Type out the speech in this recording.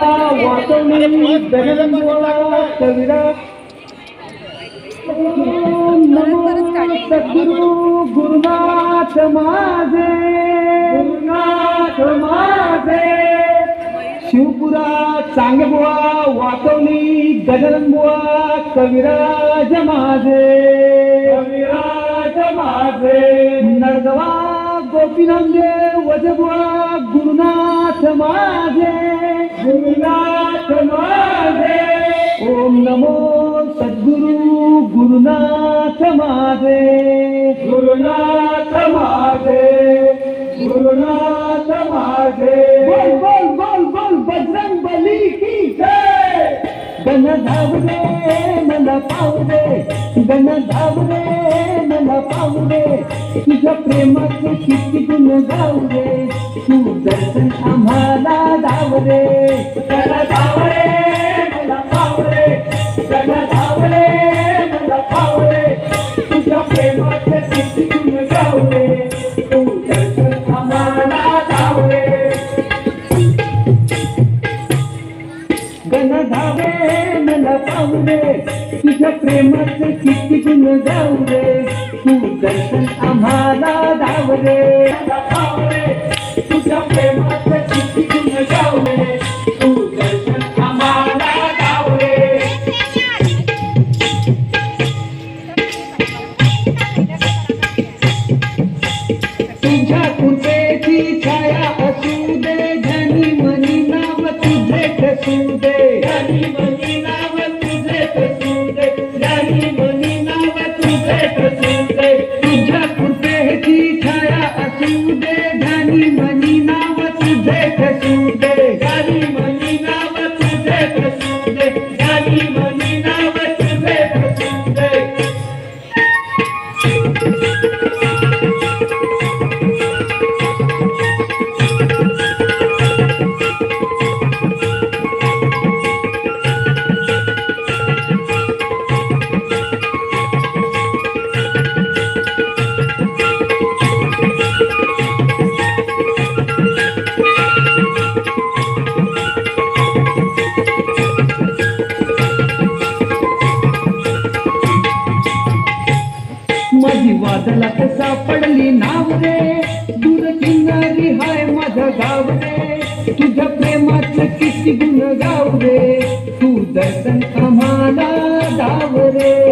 वाचवणी गगनबुवा कविरा नमो सद्गुरु गुरुनाथ माझे शिवपुरा चांगबुवा वाचवणी गगनबुवा कविराज माझे नडगवा गोपीनांदे वजबुवा गुरुनाथ माझे ओम नमो सद्गुरु गुरुनाथ माझे बोल बोल बोल बोल बजरंग बली की जय गण धावले मला पावले गण धावले मला पावले तुझ्या प्रेमाचे किती गुण गावले तू दर्शन आम्हाला धावले गण धावले मला पावले गण धावले मला पावले तुझ्या प्रेमाचे किती गुण गावले तू दर्शन आम्हाला धावले गण धावे मला पावले तुझ्या प्रेमाचे किती गुण गावले तू दर्शन आम्हाला धावले तुझ्या प्रेमाचे किती गुण गावले तू दर्शन आम्हाला धावले तुझ्या कृपेची छाया असू दे धनी मनी नाव तुझे ठसू दे धनी मनी नाव तुझे ठसू दे धनी मनी नाव तुझे ठसू दे तुझ्या कृपेची छाया असू दे धनी मनी नाव तुझे ठसू दे धनी मनी नाव तुझे ठसू दे धनी मनी नाव तुझे ठसू दे माझी वादळात सापडली नाव रे दूर किनारी हाय माझं गाव रे तुझ्या प्रेमाचं किती गुण गाव रे तू दर्शन आम्हाला धाव रे